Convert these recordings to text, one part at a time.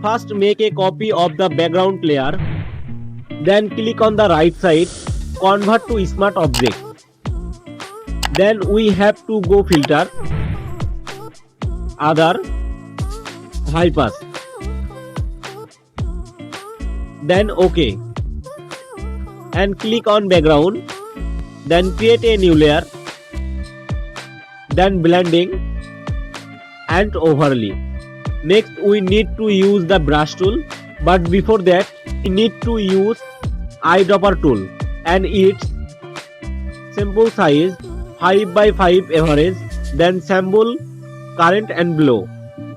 First, make a copy of the background layer. Then click on the right side, convert to smart object. Then we have to go filter, other, high pass. Then OK. And click on background. Then create a new layer. Then blending and overlay. Next we need to use the brush tool, but before that we need to use eyedropper tool and its sample size 5x5 average, then sample current and below,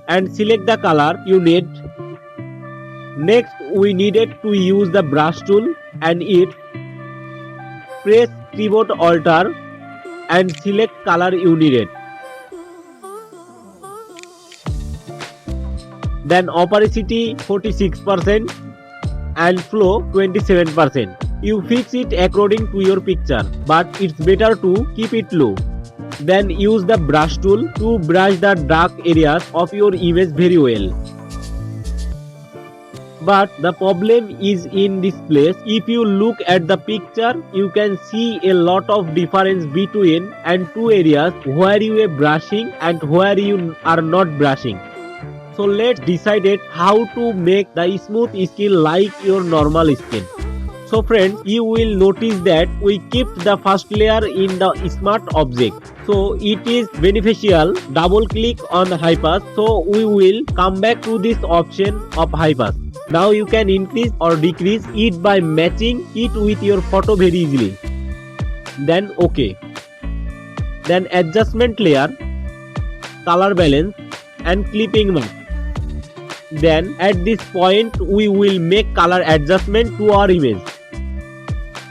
and select the color you need. Next we needed to use the brush tool and press keyboard Alt and select color you needed. Then opacity 46% and flow 27%. You fix it according to your picture, but it's better to keep it low. Then use the brush tool to brush the dark areas of your image very well. But the problem is in this place. If you look at the picture, you can see a lot of difference between and two areas where you are brushing and where you are not brushing. So let's decide how to make the smooth skin like your normal skin. So friends, you will notice that we kept the first layer in the smart object. So it is beneficial. Double click on high pass. So we will come back to this option of high pass. Now you can increase or decrease it by matching it with your photo very easily. Then OK. Then adjustment layer, color balance and clipping mask. Then at this point we will make color adjustment to our image.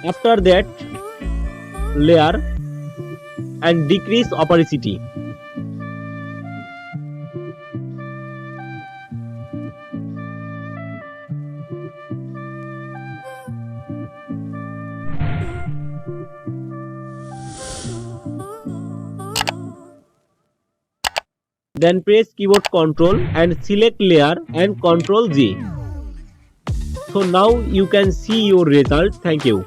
After that, layer and decrease opacity. Then press keyboard Ctrl and select layer and Ctrl J. So now you can see your result. Thank you.